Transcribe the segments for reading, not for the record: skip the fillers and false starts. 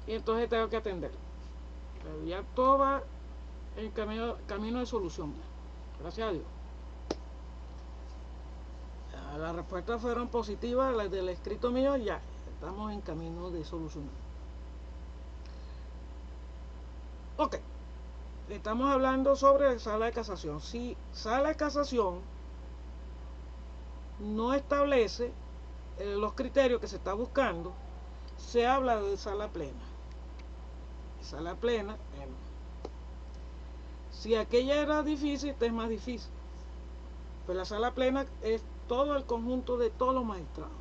y entonces tengo que atender. Pero ya todo va en camino de solución. Gracias a Dios. Las respuestas fueron positivas, las del escrito mío, ya estamos en camino de solucionar. Ok, estamos hablando sobre sala de casación. Si sala de casación no establece los criterios que se está buscando, se habla de sala plena. Sala plena, bueno. Si aquella era difícil, esta es más difícil. Pues la sala plena es todo el conjunto de todos los magistrados.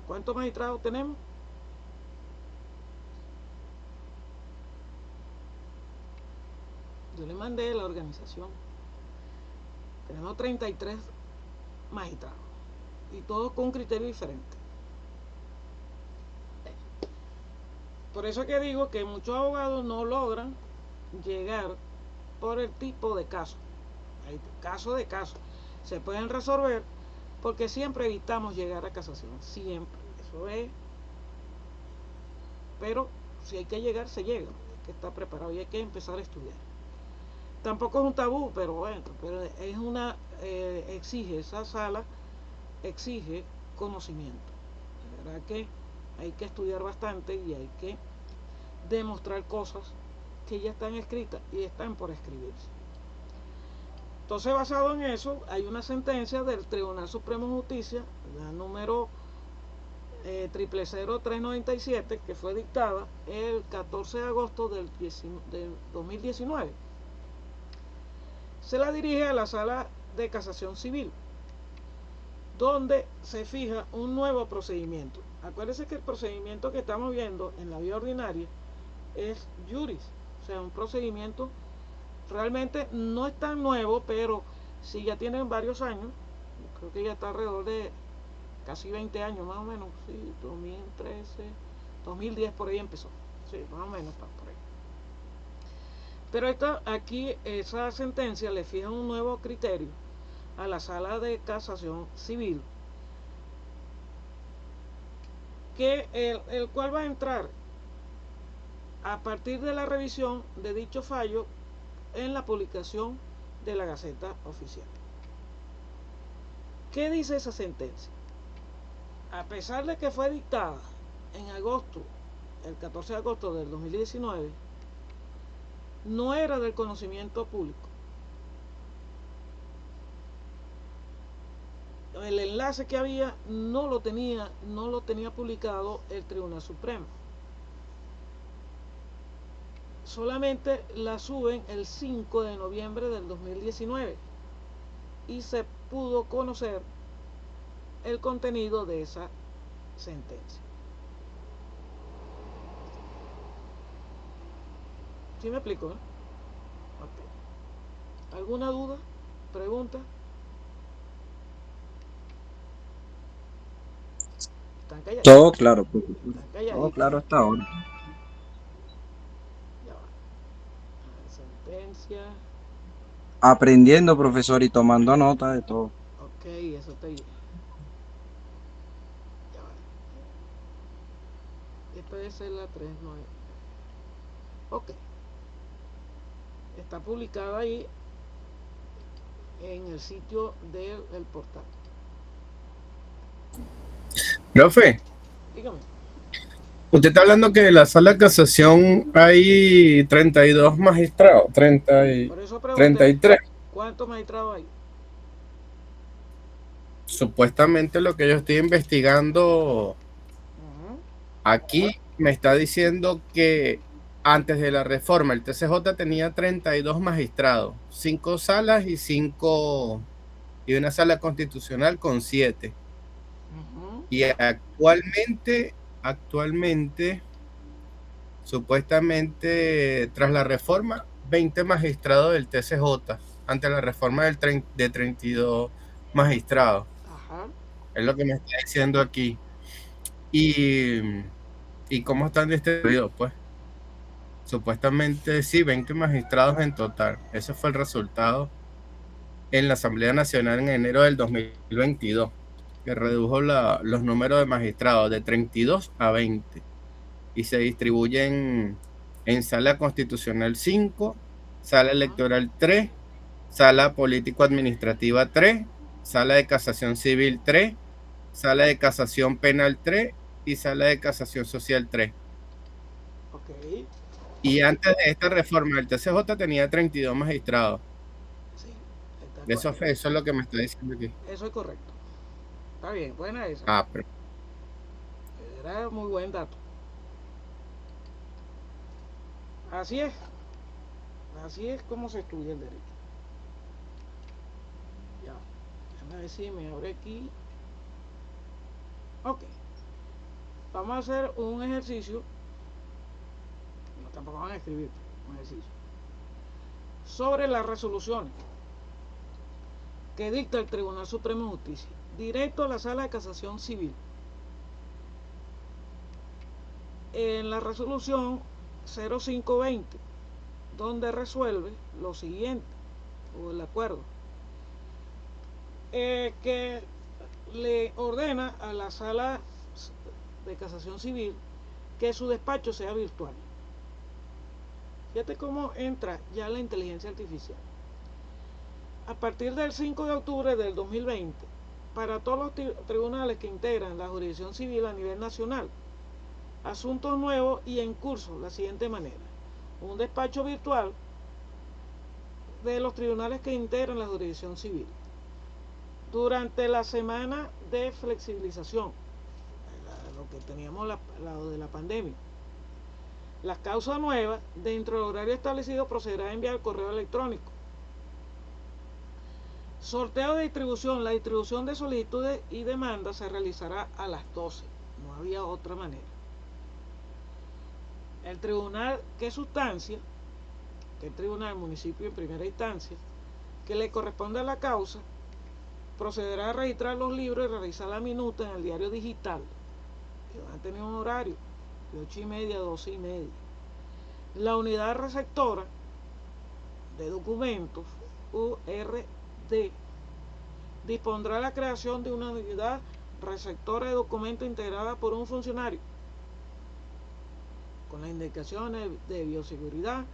¿Cuántos magistrados tenemos? Yo le mandé la organización. Tenemos 33 magistrados y todos con un criterio diferente. Por eso que digo que muchos abogados no logran llegar por el tipo de caso. Hay caso de caso. Se pueden resolver porque siempre evitamos llegar a casación. Siempre. Eso es. Pero si hay que llegar, se llega. Hay que estar preparado y hay que empezar a estudiar. Tampoco es un tabú, pero bueno, pero es una exige, esa sala exige conocimiento. De verdad que hay que estudiar bastante y hay que demostrar cosas que ya están escritas y están por escribirse. Entonces, basado en eso, hay una sentencia del Tribunal Supremo de Justicia, la número 000397, que fue dictada el 14 de agosto del 2019. Se la dirige a la Sala de Casación Civil, donde se fija un nuevo procedimiento. Acuérdense que el procedimiento que estamos viendo en la vía ordinaria es juris, o sea, un procedimiento realmente no es tan nuevo, pero sí ya tienen varios años. Creo que ya está alrededor de casi 20 años más o menos, sí, 2013, 2010 por ahí empezó, sí, más o menos por ahí. Pero aquí esa sentencia le fija un nuevo criterio a la Sala de Casación Civil, que el cual va a entrar a partir de la revisión de dicho fallo en la publicación de la Gaceta Oficial. ¿Qué dice esa sentencia? A pesar de que fue dictada en agosto, el 14 de agosto del 2019, no era del conocimiento público. El enlace que había no lo tenía publicado el Tribunal Supremo. Solamente la suben el 5 de noviembre del 2019 y se pudo conocer el contenido de esa sentencia. ¿Sí me explico? Okay. ¿Alguna duda? ¿Pregunta? ¿Están calladitos? Todo claro, profesor. ¿Están Todo calladitos? claro hasta ahora. Ya va. Sentencia. Aprendiendo, profesor, y tomando nota de todo. Ok, eso está bien. Ya va. Esta debe ser la 39. Ok. Está publicada ahí en el sitio del portal. Profe, Dígame. usted está hablando que en la sala de casación hay 32 magistrados, Por eso pregunté, 33. ¿cuántos magistrados hay? Supuestamente lo que yo estoy investigando aquí me está diciendo que antes de la reforma el TCJ tenía 32 magistrados, 5 salas y una sala constitucional con 7. Y actualmente, supuestamente, tras la reforma, 20 magistrados del TCJ, ante la reforma de 32 magistrados. Ajá. Es lo que me está diciendo aquí. ¿Y cómo están distribuidos? Pues, supuestamente, sí, 20 magistrados en total. Ese fue el resultado en la Asamblea Nacional en enero del 2022, que redujo los números de magistrados de 32 a 20. y se distribuyen en Sala Constitucional 5, Sala Electoral 3, Sala Político-Administrativa 3, Sala de Casación Civil 3, Sala de Casación Penal 3 y Sala de Casación Social 3. Ok. Y antes de esta reforma, el TCJ tenía 32 magistrados. Sí, Eso es lo que me está diciendo aquí. eso es correcto. Está bien, buena esa. Pero Era muy buen dato. Así es como se estudia el derecho. Ya, déjame ver si me abre aquí. Ok, vamos a hacer un ejercicio. No, tampoco van a escribir un ejercicio sobre las resoluciones que dicta el Tribunal Supremo de Justicia, directo a la Sala de Casación Civil. En la resolución 0520, donde resuelve lo siguiente, o el acuerdo, que le ordena a la Sala de Casación Civil que su despacho sea virtual. Fíjate cómo entra ya la inteligencia artificial. A partir del 5 de octubre del 2020, para todos los tribunales que integran la jurisdicción civil a nivel nacional, asuntos nuevos y en curso, la siguiente manera: un despacho virtual de los tribunales que integran la jurisdicción civil. Durante la semana de flexibilización, lo que teníamos de la pandemia, las causas nuevas, dentro del horario establecido, procederá a enviar correo electrónico. Sorteo de distribución. La distribución de solicitudes y demandas se realizará a las 12. No había otra manera. El tribunal que sustancia, que el tribunal del municipio en primera instancia, que le corresponde a la causa, procederá a registrar los libros y realizar la minuta en el diario digital, que van a tener un horario de 8:30 a 12:30. La unidad receptora de documentos, URD, dispondrá la creación de una unidad receptora de documentos integrada por un funcionario con las indicaciones de bioseguridad,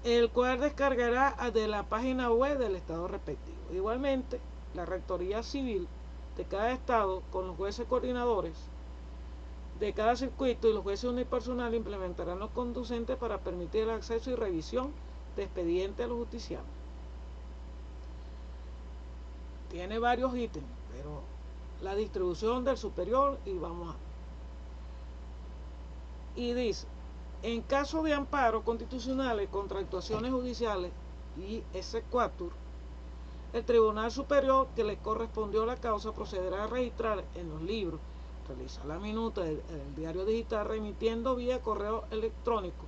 el cual descargará de la página web del estado respectivo. Igualmente, la Rectoría Civil de cada estado, con los jueces coordinadores de cada circuito y los jueces unipersonales, implementarán los conducentes para permitir el acceso y revisión de expedientes a los justiciables. Tiene varios ítems, pero la distribución del superior, y vamos a... Y dice: en caso de amparos constitucionales contra actuaciones judiciales y exequatur, el Tribunal Superior que le correspondió la causa procederá a registrar en los libros, realizar la minuta del diario digital, remitiendo vía correo electrónico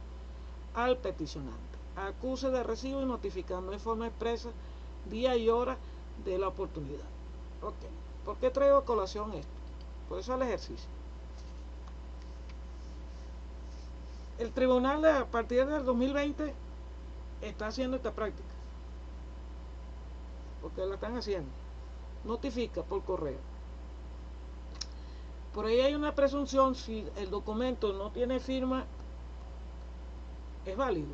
al peticionante acuse de recibo y notificando en forma expresa día y hora de la oportunidad. Ok, ¿por qué traigo a colación esto? Por eso el ejercicio. El tribunal a partir del 2020 está haciendo esta práctica, porque la están haciendo. Notifica por correo. Por ahí hay una presunción: si el documento no tiene firma, es válido.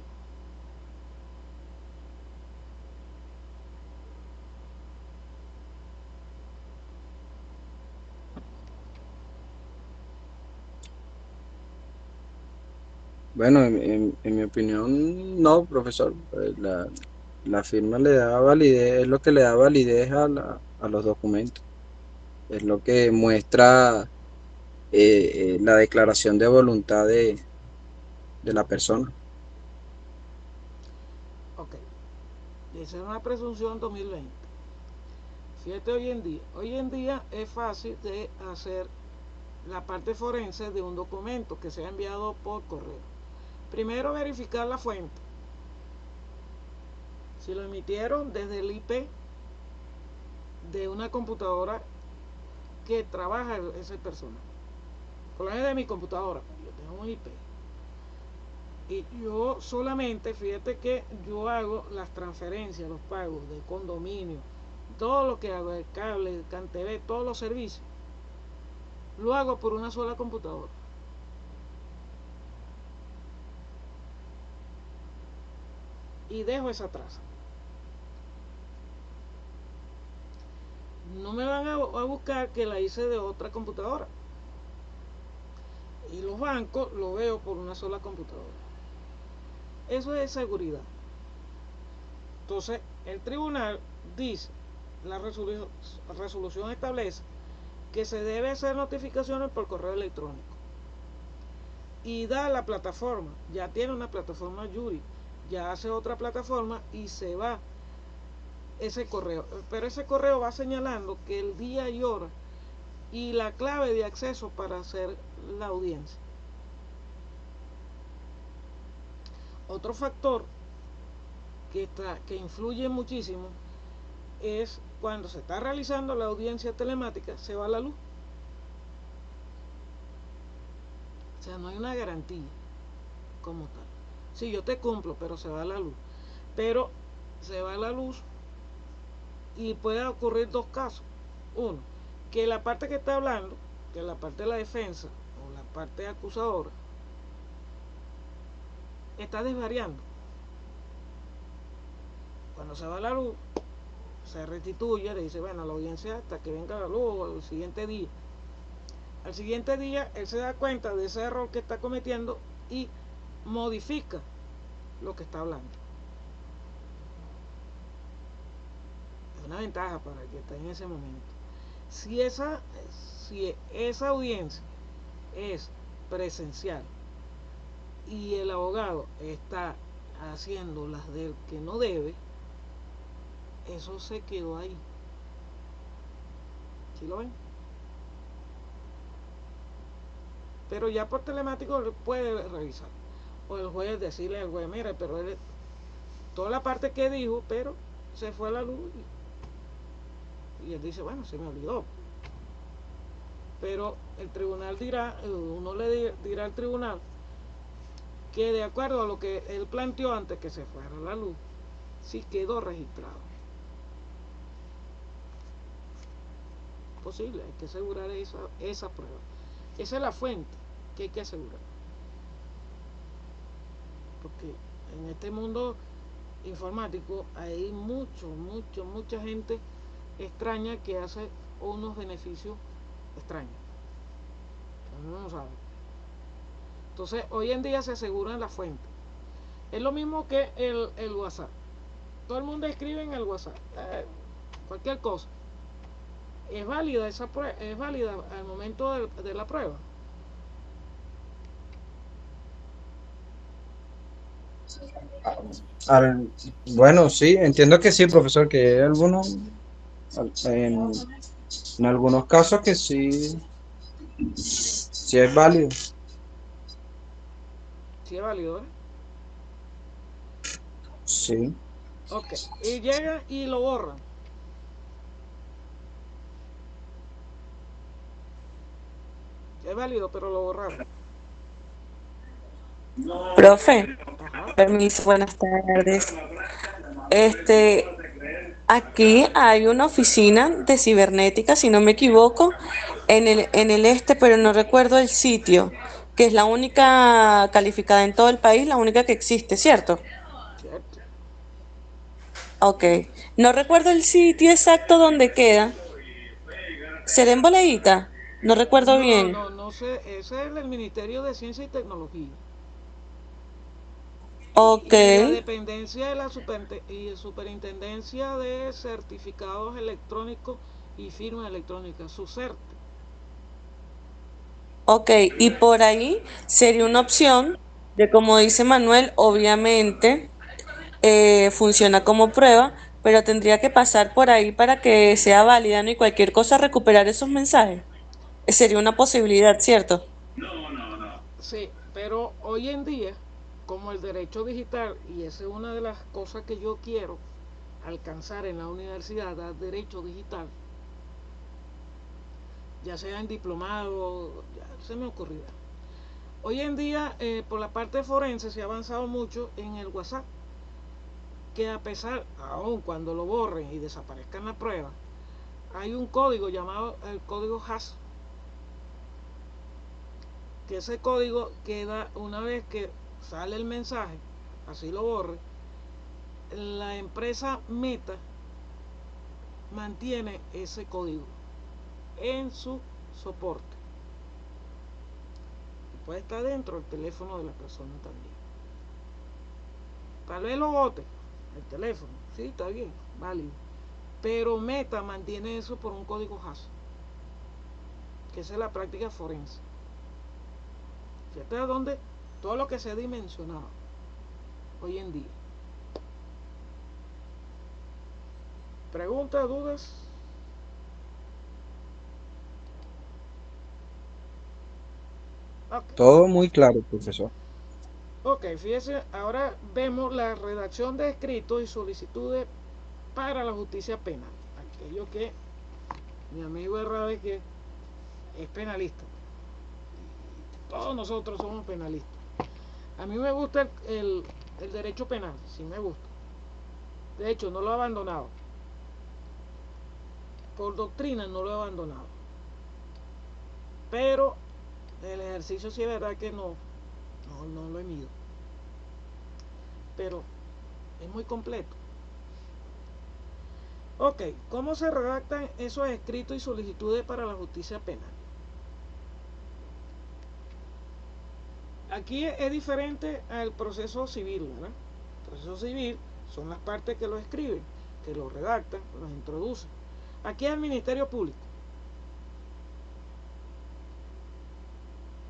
Bueno, en mi opinión, no, profesor. La firma le da validez, es lo que le da validez a los documentos. Es lo que muestra la declaración de voluntad de la persona. Ok, esa es una presunción 2020. Fíjate, hoy en día es fácil de hacer la parte forense de un documento que sea enviado por correo. Primero, verificar la fuente, si lo emitieron desde el IP de una computadora que trabaja esa persona. Por lo menos de mi computadora, yo tengo un IP. Y yo solamente, fíjate que yo hago las transferencias, los pagos de condominio, todo lo que hago, el cable, el CanTV, todos los servicios, lo hago por una sola computadora. y dejo esa traza. No me van a buscar que la hice de otra computadora. Y los bancos lo veo por una sola computadora. Eso es seguridad. Entonces, el tribunal dice, la resolución establece que se debe hacer notificaciones por correo electrónico. Y da la plataforma, ya tiene una plataforma Yuri, ya hace otra plataforma y se va ese correo. Pero ese correo va señalando que el día y hora y la clave de acceso para hacer la audiencia. Otro factor que influye muchísimo es cuando se está realizando la audiencia telemática, se va la luz. O sea, no hay una garantía como tal. Sí, yo te cumplo, pero se va la luz. Pero se va la luz y puede ocurrir dos casos. Uno, que la parte que está hablando, que la parte de la defensa o la parte acusadora, está desvariando. Cuando se va la luz, se restituye, le dice, bueno, la audiencia hasta que venga la luz o el siguiente día. Al siguiente día, él se da cuenta de ese error que está cometiendo y modifica lo que está hablando. Es una ventaja para el que está en ese momento. Si esa audiencia es presencial y el abogado está haciendo las del que no debe, eso se quedó ahí. ¿Sí lo ven? Pero ya por telemático le puede revisar. O el juez decirle al juez, mira, pero él, toda la parte que dijo, pero se fue a la luz y él dice, bueno, se me olvidó. Pero el tribunal dirá, uno le dirá al tribunal que de acuerdo a lo que él planteó antes que se fuera a la luz, sí quedó registrado. Posible, hay que asegurar esa prueba. Esa es la fuente que hay que asegurar. Porque en este mundo informático hay mucha gente extraña que hace unos beneficios extraños. Uno no sabe. Entonces, hoy en día se aseguran la fuente. Es lo mismo que el WhatsApp. Todo el mundo escribe en el WhatsApp. Cualquier cosa. ¿Es válida esa prueba? ¿Es válida al momento de la prueba? Bueno, sí, entiendo que sí, profesor, que hay algunos, en, en algunos casos que sí, sí es válido. Sí es válido, ¿eh? Sí. Ok. Y llega y lo borran. Es válido, pero lo borraron. Profe, Ajá. permiso, buenas tardes. Este, aquí hay una oficina de cibernética, si no me equivoco, pero no recuerdo el sitio, que es la única calificada en todo el país, la única que existe, ¿cierto? Cierto. Ok. No recuerdo el sitio exacto donde queda. ¿Será en Boleíta? No recuerdo bien. No sé. Ese es el Ministerio de Ciencia y Tecnología. Ok. Y la dependencia de la Superintendencia de Certificados Electrónicos y Firmas Electrónicas, SUCERT. Ok, y por ahí sería una opción de, como dice Manuel, obviamente funciona como prueba, pero tendría que pasar por ahí para que sea válida, ¿no? Y cualquier cosa recuperar esos mensajes. Sería una posibilidad, ¿cierto? Sí, pero hoy en día, como el derecho digital, y esa es una de las cosas que yo quiero alcanzar en la universidad, dar derecho digital, ya sea en diplomado, ya se me ocurrirá. Hoy en día, por la parte forense, se ha avanzado mucho en el WhatsApp, que a pesar, aun cuando lo borren y desaparezcan la prueba, hay un código llamado el código hash, que ese código queda una vez que sale el mensaje, así lo borre, la empresa Meta mantiene ese código en su soporte. Puede estar dentro del teléfono de la persona también. Tal vez lo bote el teléfono, sí, está bien, válido. Pero Meta mantiene eso por un código hash, que esa es la práctica forense. Fíjate a dónde todo lo que se ha dimensionado hoy en día. ¿Preguntas, dudas? Okay. Todo muy claro, profesor. Ok, fíjese, ahora vemos la redacción de escritos y solicitudes para la justicia penal. Aquello que mi amigo Herrade, que es penalista. Todos nosotros somos penalistas. A mí me gusta el derecho penal, sí me gusta. De hecho, no lo he abandonado. Por doctrina no lo he abandonado. Pero el ejercicio sí es verdad que no lo he mido. Pero es muy completo. Ok, ¿cómo se redactan esos escritos y solicitudes para la justicia penal? Aquí es diferente al proceso civil, ¿verdad? El proceso civil son las partes que lo escriben, que lo redactan, los introducen. Aquí es el Ministerio Público,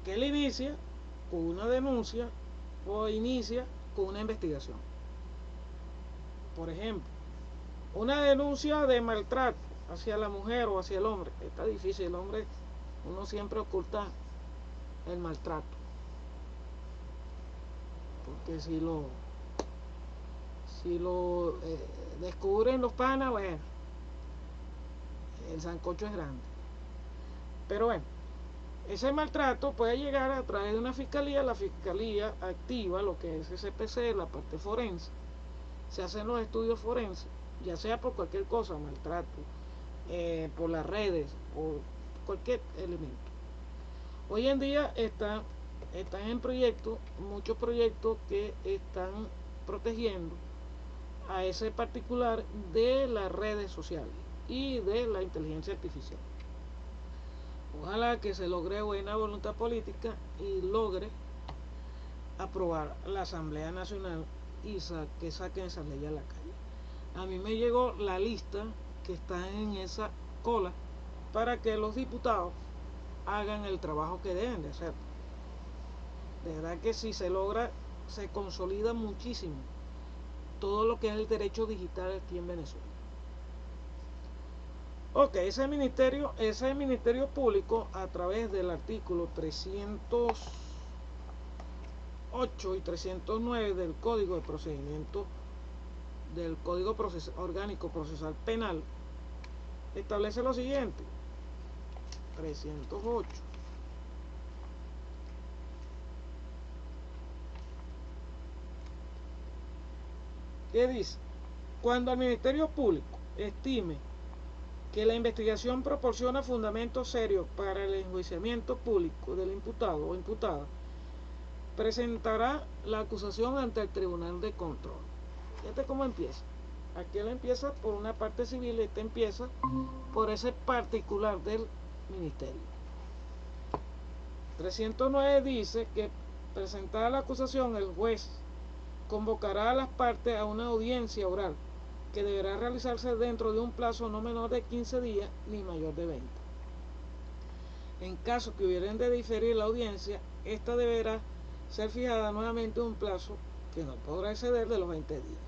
que le inicia con una denuncia o inicia con una investigación. Por ejemplo, una denuncia de maltrato hacia la mujer o hacia el hombre. Está difícil, el hombre, uno siempre oculta el maltrato. Porque si lo descubren los panas, bueno, el sancocho es grande. Pero bueno, ese maltrato puede llegar a través de una fiscalía. La fiscalía activa lo que es SPC, la parte forense. Se hacen los estudios forenses, ya sea por cualquier cosa, maltrato, por las redes, por cualquier elemento. Hoy en día están en proyectos, muchos proyectos que están protegiendo a ese particular de las redes sociales y de la inteligencia artificial. Ojalá que se logre buena voluntad política y logre aprobar la Asamblea Nacional y que saquen esa ley a la calle. A mí me llegó la lista que está en esa cola para que los diputados hagan el trabajo que deben de hacer. De verdad que si se logra, se consolida muchísimo todo lo que es el derecho digital aquí en Venezuela. Ok, ese ministerio público, a través del artículo 308 y 309 del Código de Procedimiento del Código Orgánico Procesal Penal, establece lo siguiente. 308. ¿Qué dice? Cuando el Ministerio Público estime que la investigación proporciona fundamentos serios para el enjuiciamiento público del imputado o imputada, presentará la acusación ante el Tribunal de Control. Fíjate cómo empieza. Aquí él empieza por una parte civil, este empieza por ese particular del ministerio. 309 dice que presentada la acusación, el juez convocará a las partes a una audiencia oral que deberá realizarse dentro de un plazo no menor de 15 días ni mayor de 20. En caso que hubieran de diferir la audiencia, esta deberá ser fijada nuevamente un plazo que no podrá exceder de los 20 días.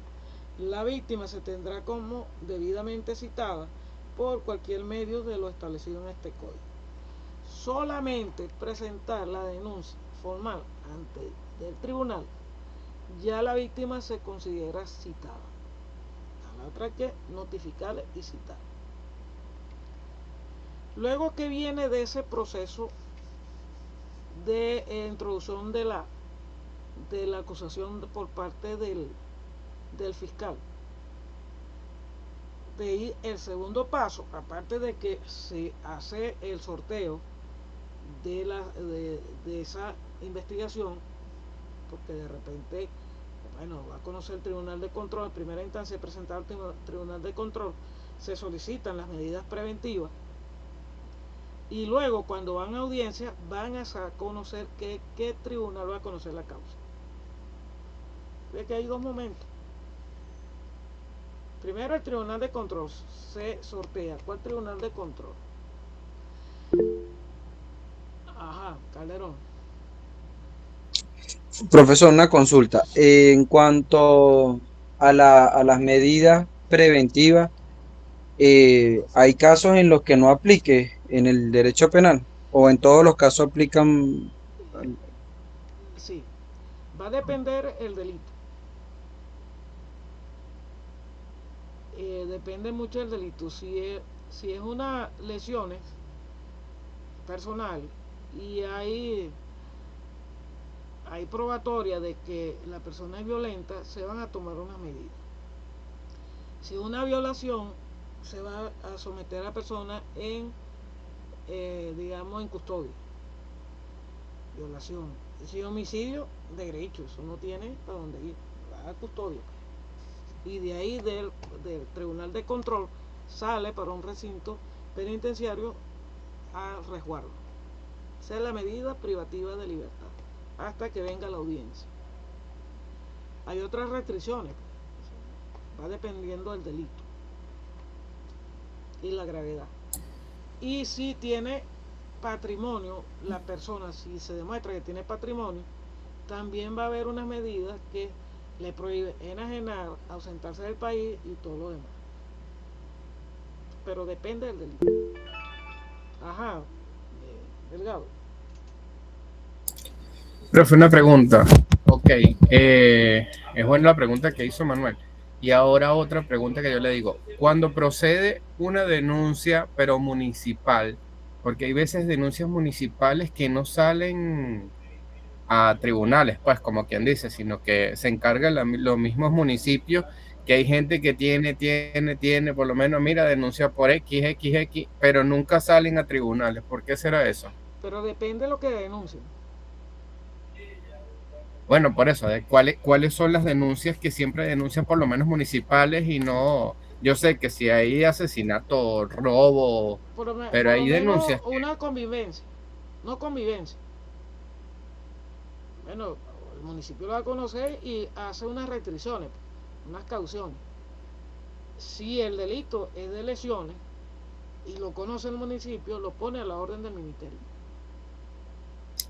La víctima se tendrá como debidamente citada por cualquier medio de lo establecido en este código. Solamente presentar la denuncia formal ante el tribunal, ya la víctima se considera citada. A la otra hay que notificarle y citar. Luego que viene de ese proceso de introducción de la acusación por parte del fiscal, de ir el segundo paso, aparte de que se hace el sorteo de esa investigación, porque de repente Bueno, va a conocer el Tribunal de Control, en primera instancia presentar al Tribunal de Control, se solicitan las medidas preventivas y luego cuando van a audiencia van a conocer qué tribunal va a conocer la causa. Ve que hay dos momentos. Primero el Tribunal de Control se sortea. ¿Cuál Tribunal de Control? Ajá, Calderón. Profesor, una consulta. En cuanto a las medidas preventivas, ¿hay casos en los que no aplique en el derecho penal? ¿O en todos los casos aplican? Sí, va a depender el delito. Depende mucho del delito. Si es una lesiones personal y hay probatoria de que la persona es violenta, se van a tomar unas medidas. Si es una violación, se va a someter a la persona en, digamos, en custodia. Violación. Si es homicidio, de derecho, eso no tiene para dónde ir, va a custodia. Y de ahí del Tribunal de Control sale para un recinto penitenciario a resguardo. Esa es la medida privativa de libertad hasta que venga la audiencia. Hay otras restricciones, va dependiendo del delito y la gravedad. Y si tiene patrimonio, la persona, si se demuestra que tiene patrimonio, también va a haber unas medidas que le prohíbe enajenar, ausentarse del país y todo lo demás. Pero depende del delito. Ajá, Delgado. Profe, una pregunta. Ok, es buena la pregunta que hizo Manuel. Y ahora otra pregunta que yo le digo. Cuando procede una denuncia, pero municipal, porque hay veces denuncias municipales que no salen a tribunales, pues como quien dice, sino que se encargan los mismos municipios, que hay gente que tiene, por lo menos, mira, denuncia por XXX, pero nunca salen a tribunales. ¿Por qué será eso? Pero depende de lo que denuncien. Bueno, por eso, de cuáles son las denuncias que siempre denuncian por lo menos municipales y no, yo sé que si hay asesinato, robo, pero por hay lo menos denuncias. una convivencia, no convivencia. Bueno, el municipio lo va a conocer y hace unas restricciones, unas cauciones. Si el delito es de lesiones y lo conoce el municipio, lo pone a la orden del ministerio.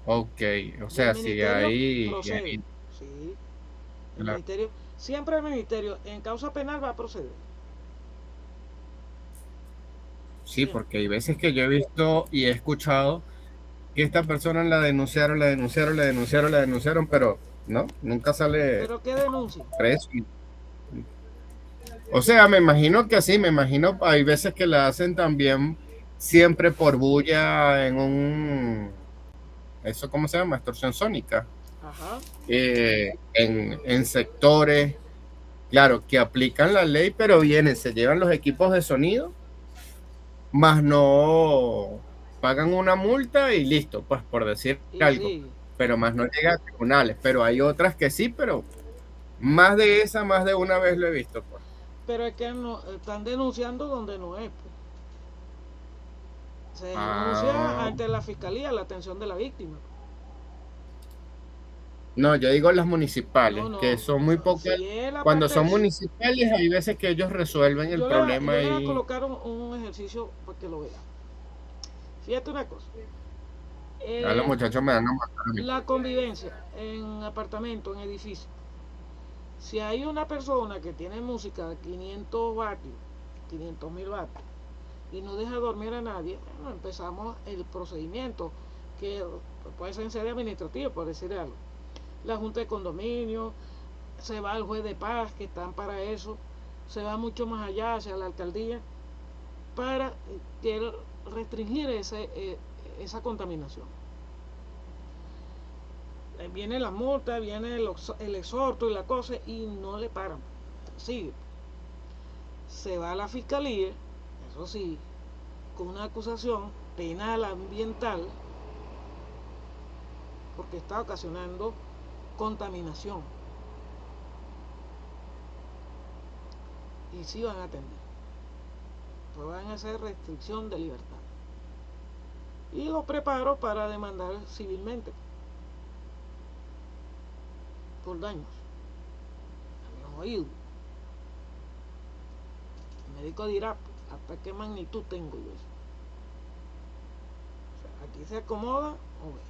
Ok, o sea, si hay... procede. Sí, el Claro. ministerio, siempre el ministerio en causa penal va a proceder. Sí, porque hay veces que yo he visto y he escuchado que esta persona la denunciaron, pero no, nunca sale ¿Pero qué denuncia? preso. O sea, me imagino que sí, hay veces que la hacen también siempre por bulla en ¿eso cómo se llama? Extorsión sónica. Ajá. En sectores, claro, que aplican la ley, pero vienen, se llevan los equipos de sonido, más no pagan una multa y listo, pues por decir algo. Sí. Pero más no llega a tribunales. Pero hay otras que sí, pero más de una vez lo he visto, pues. Pero es que no, están denunciando donde no es. Pues. Se denuncia ante la fiscalía la atención de la víctima. No, yo digo las municipales, No. que son muy pocas. Si Cuando son municipales, hay veces que ellos resuelven el problema. Yo le voy a colocar un ejercicio para que lo vean. Fíjate una cosa. A los muchachos me dan a matar a mí. La convivencia en apartamento, en edificio. Si hay una persona que tiene música de 500 vatios, 500.000 vatios, y no deja dormir a nadie, bueno, empezamos el procedimiento, que puede ser en sede administrativa, por decir algo. La junta de condominio, se va al juez de paz, que están para eso, se va mucho más allá, hacia la alcaldía, para restringir esa contaminación. Viene la multa, viene el exhorto y la cosa, y no le paran, sigue. Se va a la fiscalía, eso sí, con una acusación penal ambiental, porque está ocasionando contaminación. y sí van a atender. Pues van a hacer restricción de libertad. Y los preparo para demandar civilmente por daños a los oídos. El médico dirá hasta qué magnitud tengo yo eso. O sea, aquí se acomoda o ve.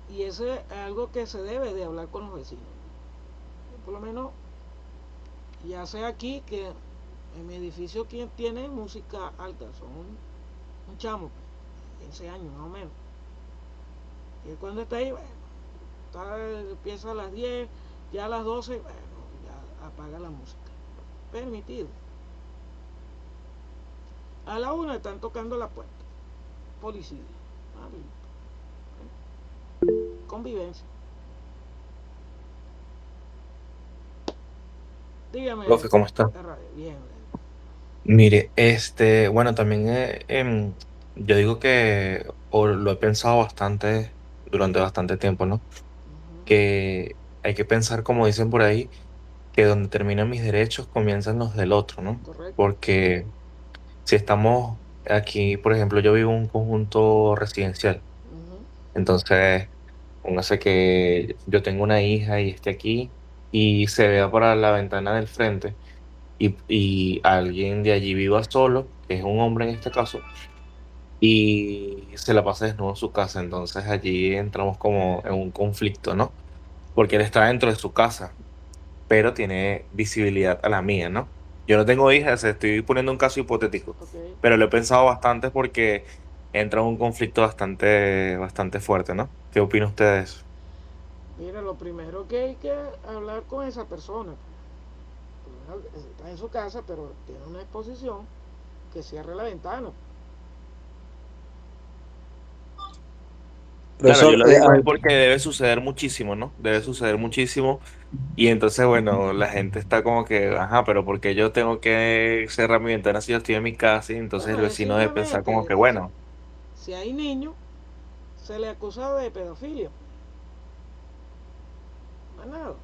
Y eso es algo que se debe de hablar con los vecinos. Yo por lo menos, ya sé aquí que en mi edificio quien tiene música alta son un chamo, 15 años más o menos. Y cuando está ahí, bueno, empieza a las 10, ya a las 12, bueno, ya apaga la música. Permitido. A la 1 están tocando la puerta. Policía. Convivencia. Dígame. Profe, ¿cómo está? Bien. Mire, bueno, también yo digo que, o lo he pensado bastante durante bastante tiempo, ¿no? Ujú, Que hay que pensar, como dicen por ahí, que donde terminan mis derechos comienzan los del otro, ¿no? correcto. Porque si estamos aquí, por ejemplo, yo vivo en un conjunto residencial, Ujú, entonces, póngase que yo tengo una hija y esté aquí y se vea para la ventana del frente y alguien de allí viva solo, que es un hombre en este caso, y se la pasa desnudo en su casa. Entonces allí entramos como en un conflicto, ¿no? Porque él está dentro de su casa, pero tiene visibilidad a la mía, ¿no? Yo no tengo hijas, estoy poniendo un caso hipotético, ok. pero lo he pensado bastante porque entra en un conflicto bastante fuerte, ¿no? ¿Qué opina usted de eso? Mira, lo primero que hay que hablar con esa persona. Está en su casa, pero tiene una exposición, que cierre la ventana. Claro, yo Profesor, lo digo es porque debe suceder muchísimo, ¿no? Debe Sí, suceder muchísimo. Y entonces, bueno, la gente está como que, ajá, pero ¿por qué yo tengo que cerrar mi ventana si yo estoy en mi casa? Y entonces el bueno, es vecino debe pensar como simplemente, que, bueno, si hay niños, se le acusa de pedofilia. Más nada.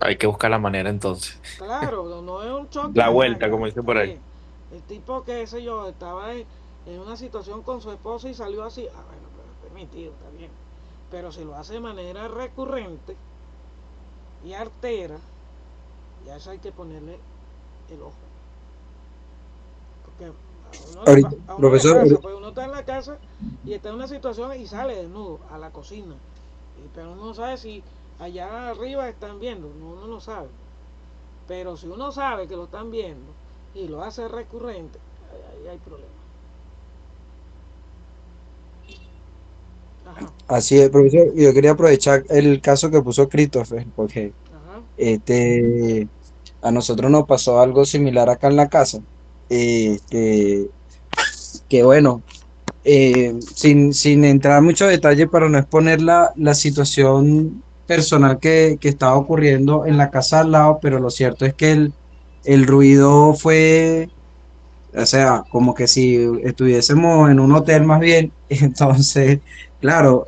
hay que buscar la manera entonces. Claro, no es un choque, La ajá, vuelta, ya, como dicen está por ahí. bien. El tipo, qué sé yo, estaba en una situación con su esposa y salió así, bueno, pero es permitido, está bien. Pero si lo hace de manera recurrente y artera, ya eso hay que ponerle el ojo. Porque ahorita, a uno le profesor, pasa, pues uno está en la casa y está en una situación y sale desnudo a la cocina. Pero uno no sabe si allá arriba están viendo, uno no sabe. Pero si uno sabe que lo están viendo y lo hace recurrente, ahí hay problema. Ajá, así es, profesor. Yo quería aprovechar el caso que puso Christopher, porque ajá, este, a nosotros nos pasó algo similar acá en la casa. Este, que bueno, sin entrar mucho detalle para no exponer la situación personal que estaba ocurriendo en la casa al lado, pero lo cierto es que el ruido fue, o sea, como que si estuviésemos en un hotel más bien. Entonces, claro,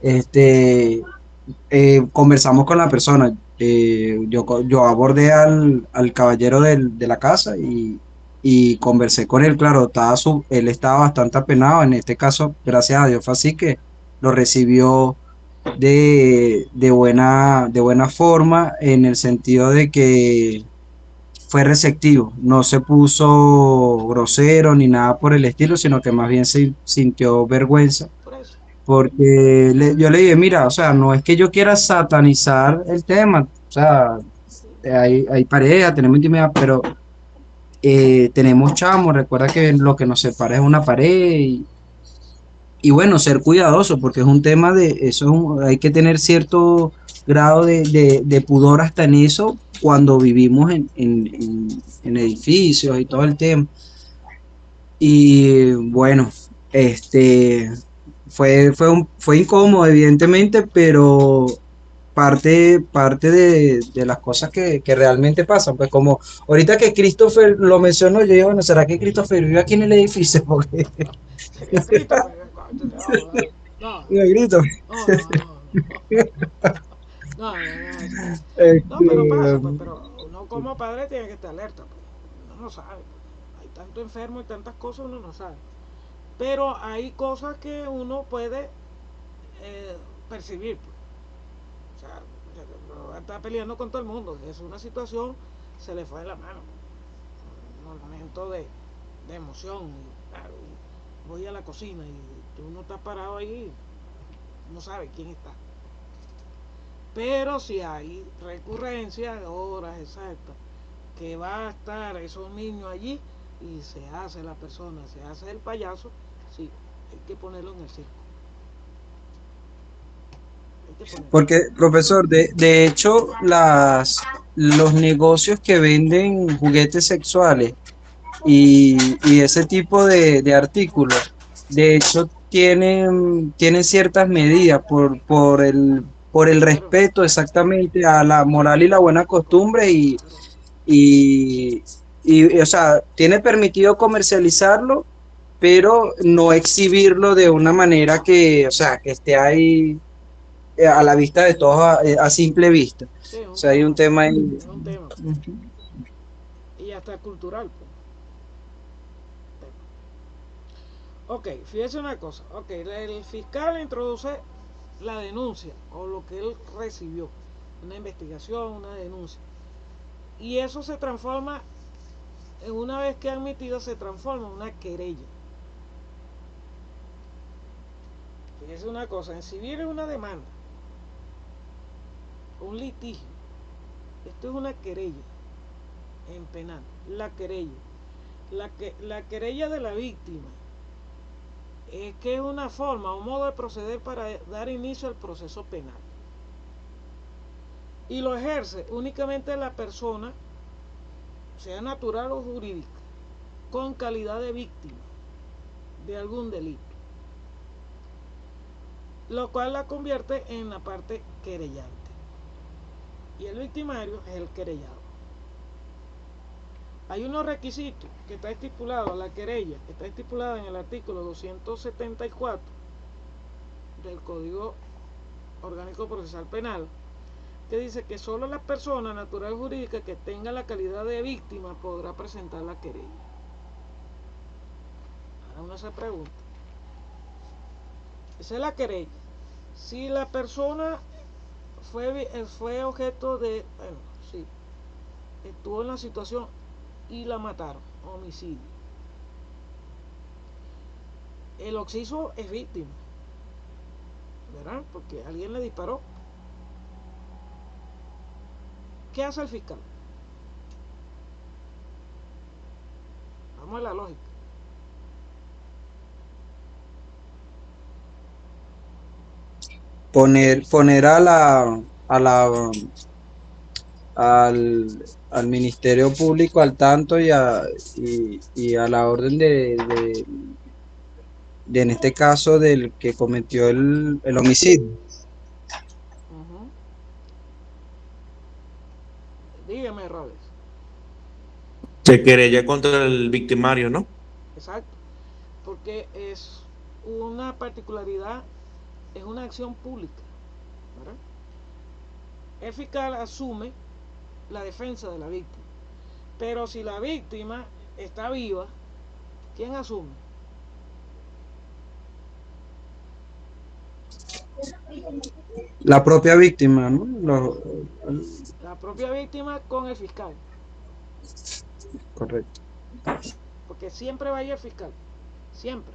este, conversamos con la persona. Yo abordé al caballero de la casa y conversé con él. Claro, él estaba bastante apenado. En este caso, gracias a Dios, fue así que lo recibió de buena forma, en el sentido de que fue receptivo, no se puso grosero ni nada por el estilo, sino que más bien se sintió vergüenza por eso. porque yo le dije, mira, o sea, no es que yo quiera satanizar el tema, o sea, Sí, hay pareja, tenemos intimidad, pero tenemos chamos, recuerda que lo que nos separa es una pared y bueno, ser cuidadoso, porque es un tema hay que tener cierto grado de pudor hasta en eso cuando vivimos en edificios y todo el tema. Y bueno, este fue incómodo, evidentemente, pero parte de las cosas que realmente pasan. Pues como ahorita que Christopher lo mencionó, yo digo, bueno, ¿será que Christopher vive aquí en el edificio? Porque sería Christopher. No, no, Christopher, no, no, no, no. No, no, no, pero pasa, pues, Este, pero uno como padre tiene que estar alerta, pues. Uno no sabe, pues. Hay tanto enfermo y tantas cosas, uno no sabe. Pero hay cosas que uno puede percibir, pues. O sea, no está peleando con todo el mundo. Es una situación, se le fue de la mano, pues. Un momento de emoción. Y, claro, y voy a la cocina y tú no estás parado ahí, no sabes quién está. Pero si hay recurrencia, horas exactas, que va a estar esos niños allí y se hace la persona, se hace el payaso, sí, hay que ponerlo en el circo. Hay que ponerlo. porque, profesor, de hecho, los negocios que venden juguetes sexuales y ese tipo de artículos, de hecho, tienen ciertas medidas por el Claro, respeto exactamente a la moral y la buena costumbre claro. y, o sea, tiene permitido comercializarlo, pero no exhibirlo de una manera que, o sea, que esté ahí a la vista de todos a simple vista. Sí, es O un sea, hay un tema, tema ahí. es un tema. Ujú. Y hasta cultural, pues. Ok, fíjese una cosa. Ok, el fiscal introduce la denuncia o lo que él recibió. Una investigación, una denuncia. Y eso se transforma, en una vez que admitido, se transforma en una querella. Fíjese una cosa, en civil es una demanda, un litigio. Esto es una querella. En penal, la querella. La querella de la víctima es que es una forma o modo de proceder para dar inicio al proceso penal. Y lo ejerce únicamente la persona, sea natural o jurídica, con calidad de víctima de algún delito, lo cual la convierte en la parte querellante. Y el victimario es el querellado. Hay unos requisitos que está estipulado a la querella, que está estipulado en el artículo 274 del Código Orgánico Procesal Penal, que dice que solo la persona natural o jurídica que tenga la calidad de víctima podrá presentar la querella. Ahora uno se pregunta, esa es la querella. Si la persona fue objeto de, bueno, sí, estuvo en la situación y la mataron, homicidio. El occiso es víctima, ¿verdad? Porque alguien le disparó. ¿Qué hace el fiscal? Vamos a la lógica. Poner al Ministerio Público al tanto y a la orden en este caso, del que cometió el homicidio. Uh-huh. Dígame, Robert. Se querella contra el victimario, ¿no? Exacto. Porque es una particularidad, es una acción pública, ¿verdad? El fiscal asume la defensa de la víctima. Pero si la víctima está viva, ¿quién asume? La propia víctima, ¿no? La propia víctima con el fiscal. Correcto. Porque siempre va a ir el fiscal. Siempre.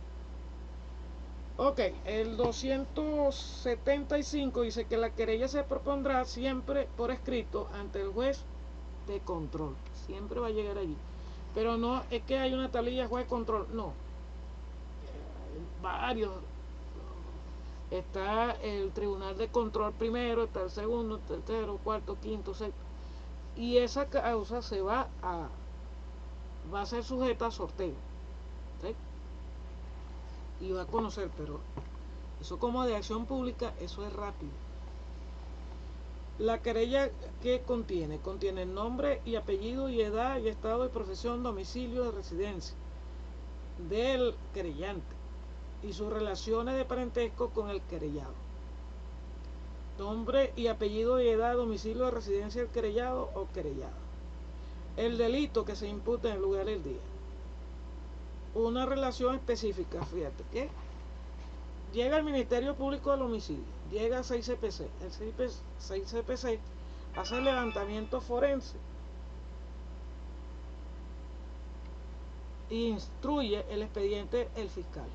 Ok, el 275 dice que la querella se propondrá siempre por escrito ante el juez de control. Siempre va a llegar allí. Pero no es que hay una tablilla juez control, no. Hay varios. Está el tribunal de control primero, está el segundo, tercero, cuarto, quinto, sexto. Y esa causa va a ser sujeta a sorteo. ¿Sí? Y va a conocer, pero eso como de acción pública, eso es rápido. La querella que contiene nombre y apellido y edad y estado de profesión, domicilio de residencia del querellante y sus relaciones de parentesco con el querellado. nombre y apellido y edad, domicilio de residencia del querellado o querellada. El delito que se imputa en el lugar del día. Una relación específica, fíjate que llega el Ministerio Público del Homicidio, llega a 6CPC, el 6CPC hace el levantamiento forense e instruye el expediente el fiscal.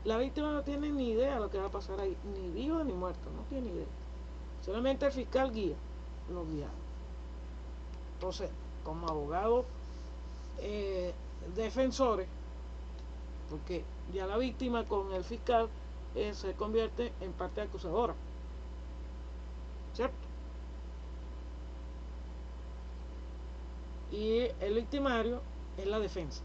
La víctima no tiene ni idea de lo que va a pasar ahí, ni vivo ni muerto, no tiene idea. Solamente el fiscal guía, los guiados. Entonces, como abogados defensores, porque ya la víctima con el fiscal se convierte en parte acusadora, ¿cierto? Y el victimario es la defensa.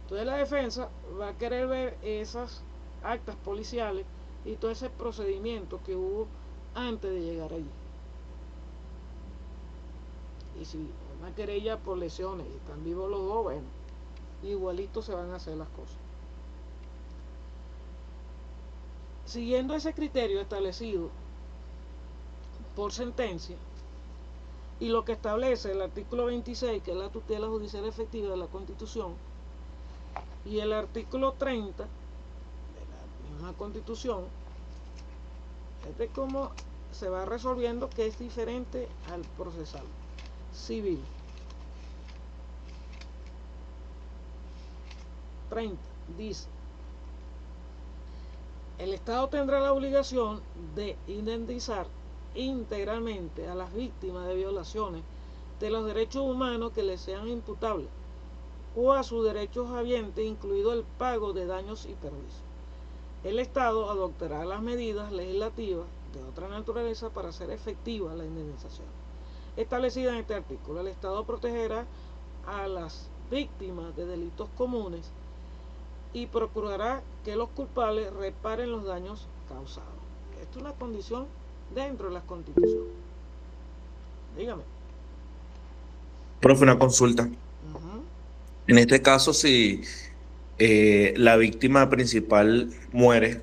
Entonces la defensa va a querer ver esas actas policiales y todo ese procedimiento que hubo antes de llegar allí. Y si una querella por lesiones y están vivos los dos, bueno, igualito se van a hacer las cosas. Siguiendo ese criterio establecido por sentencia y lo que establece el artículo 26, que es la tutela judicial efectiva de la Constitución, y el artículo 30 de la misma Constitución, es de cómo se va resolviendo, que es diferente al procesal civil. 30 dice: el Estado tendrá la obligación de indemnizar integralmente a las víctimas de violaciones de los derechos humanos que les sean imputables o a sus derechos habientes, incluido el pago de daños y perjuicios. El Estado adoptará las medidas legislativas de otra naturaleza para hacer efectiva la indemnización establecida en este artículo. El Estado protegerá a las víctimas de delitos comunes y procurará que los culpables reparen los daños causados. Esto es una condición dentro de las constituciones. Dígame. Profe, una consulta. Uh-huh. En este caso, si la víctima principal muere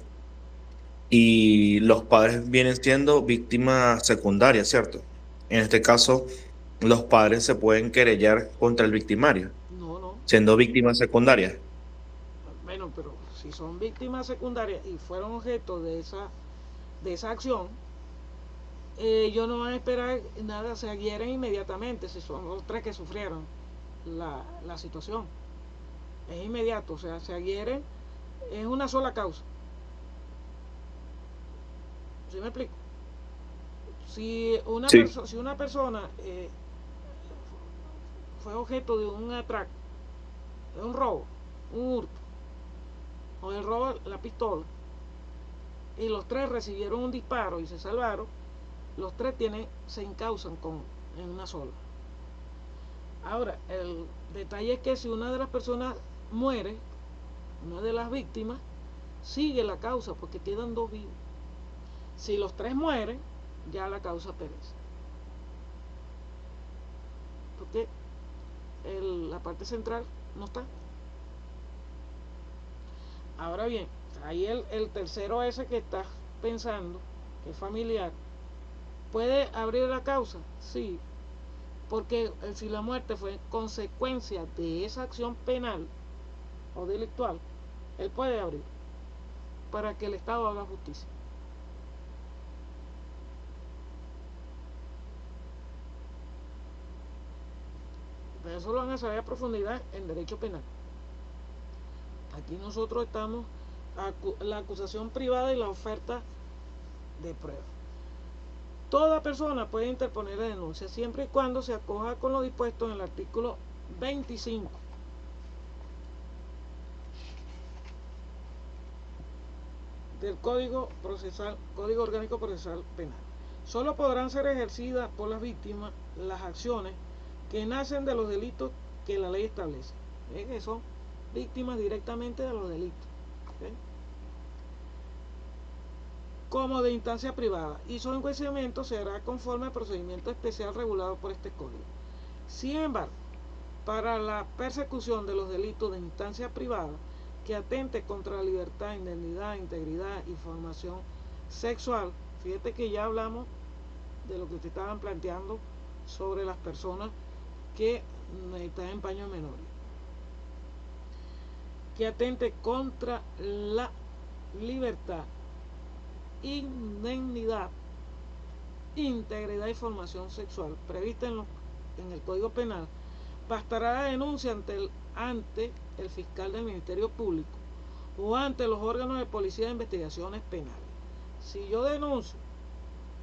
y los padres vienen siendo víctimas secundarias, ¿cierto? En este caso, los padres se pueden querellar contra el victimario, No. siendo víctimas secundarias. Bueno, pero si son víctimas secundarias y fueron objeto de esa acción, ellos no van a esperar nada, se adhieren inmediatamente si son los tres que sufrieron la situación. Es inmediato, o sea, se adhieren, es una sola causa. ¿Sí me explico? Si una persona fue objeto de un atraco, de un robo, un hurto, o el robo de la pistola, y los tres recibieron un disparo y se salvaron, los tres se encausan en una sola. Ahora, el detalle es que si una de las personas muere, una de las víctimas, sigue la causa porque quedan dos vivos. Si los tres mueren, ya la causa perece. Porque la parte central no está. Ahora bien, ahí el tercero ese que estás pensando, que es familiar, ¿puede abrir la causa? Sí, porque si la muerte fue consecuencia de esa acción penal o delictual, él puede abrir para que el Estado haga justicia. Pero eso lo van a saber a profundidad en derecho penal. Aquí nosotros estamos la acusación privada y la oferta de prueba. Toda persona puede interponer la denuncia siempre y cuando se acoja con lo dispuesto en el artículo 25 del Código Orgánico Procesal Penal. Solo podrán ser ejercidas por las víctimas las acciones que nacen de los delitos que la ley establece. Que son víctimas directamente de los delitos. ¿Okay? Como de instancia privada, y su enjuiciamiento se hará conforme al procedimiento especial regulado por este código. Sin embargo, para la persecución de los delitos de instancia privada que atente contra la libertad, indemnidad, integridad y formación sexual. Fíjate que ya hablamos de lo que te estaban planteando sobre las personas que están en paños menores. Que atente contra la libertad, indemnidad, integridad y formación sexual prevista en el Código Penal, bastará la denuncia ante el fiscal del Ministerio Público o ante los órganos de policía de investigaciones penales. Si yo denuncio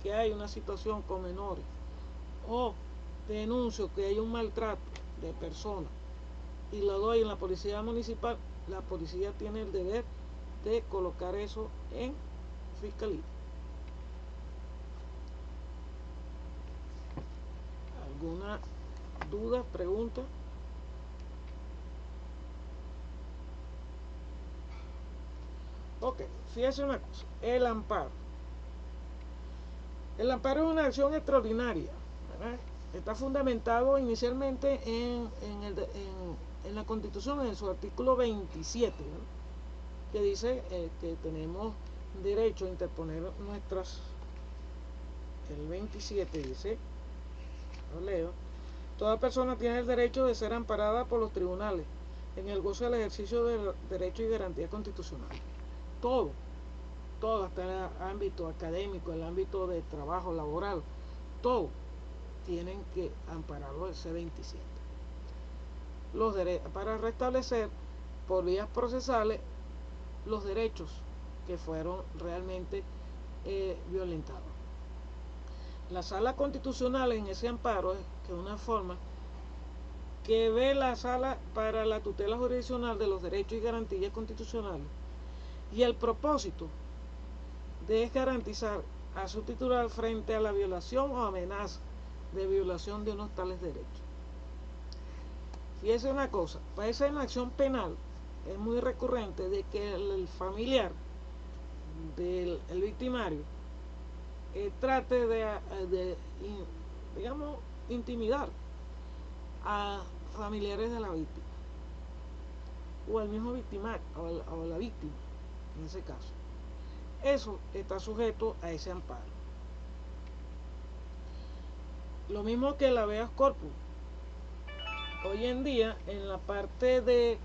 que hay una situación con menores o denuncio que hay un maltrato de personas y lo doy en la policía municipal, la policía tiene el deber de colocar eso en fiscalía. ¿Alguna duda, pregunta? Ok, fíjese una cosa, el amparo. El amparo es una acción extraordinaria, ¿verdad? Está fundamentado inicialmente en la Constitución, en su artículo 27, ¿verdad? Que dice que tenemos derecho a interponer nuestras... El 27 dice, lo leo: toda persona tiene el derecho de ser amparada por los tribunales en el gozo del ejercicio del derecho y garantía constitucional. Todo, hasta el ámbito académico, el ámbito de trabajo laboral, todo tienen que ampararlo ese 27. Para restablecer por vías procesales los derechos que fueron realmente violentados. La Sala Constitucional en ese amparo, que es una forma que ve la Sala para la tutela jurisdiccional de los derechos y garantías constitucionales, y el propósito de garantizar a su titular frente a la violación o amenaza de violación de unos tales derechos. Fíjese una cosa, para esa acción penal es muy recurrente de que el familiar del victimario trate de digamos, intimidar a familiares de la víctima o al mismo victimario o la víctima en ese caso. Eso está sujeto a ese amparo. Lo mismo que el habeas corpus. Hoy en día, en la parte de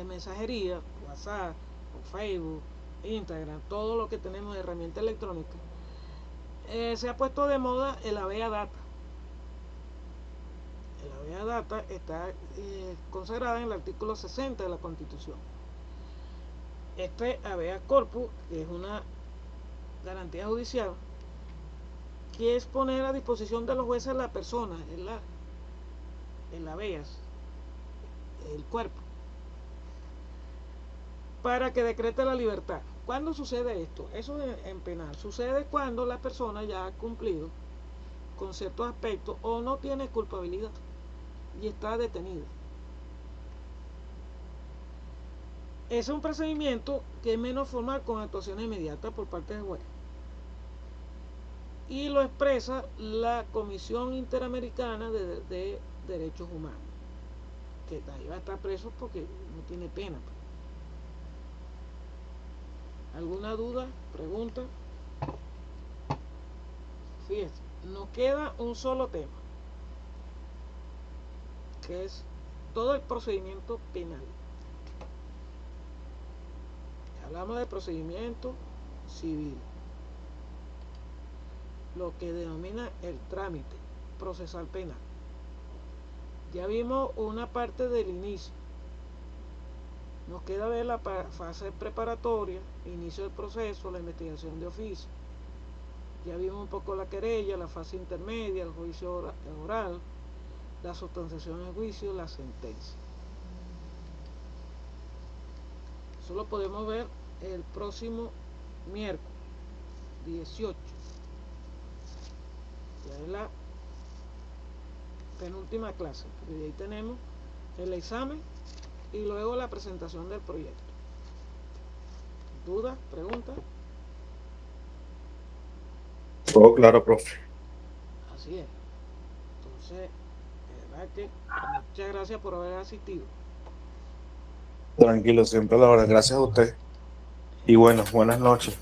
mensajería, WhatsApp, Facebook, Instagram, todo lo que tenemos de herramienta electrónica, se ha puesto de moda el habeas data. El habeas data está consagrada en el artículo 60 de la Constitución. Este habeas corpus es una garantía judicial que es poner a disposición de los jueces la persona, el habeas, el cuerpo, para que decrete la libertad. ¿Cuándo sucede esto? Eso en penal sucede cuando la persona ya ha cumplido con ciertos aspectos o no tiene culpabilidad y está detenida. Ese es un procedimiento que es menos formal, con actuación inmediata por parte del juez, y lo expresa la Comisión Interamericana de Derechos Humanos, que ahí va a estar preso porque no tiene pena. ¿Alguna duda? ¿Pregunta? Fíjense, nos queda un solo tema, que es todo el procedimiento penal. Hablamos de procedimiento civil, lo que denomina el trámite procesal penal. Ya vimos una parte del inicio. Nos queda ver la fase preparatoria, inicio del proceso, la investigación de oficio. Ya vimos un poco la querella, la fase intermedia, el juicio oral, la sustanciación del juicio, la sentencia. Eso lo podemos ver el próximo miércoles 18. Ya es la penúltima clase. Y ahí tenemos el examen y luego la presentación del proyecto. ¿Dudas? ¿Preguntas? Todo claro, profe. Así es. Entonces, de verdad que muchas gracias por haber asistido. Tranquilo, siempre a la hora. Gracias a usted. Y bueno, buenas noches.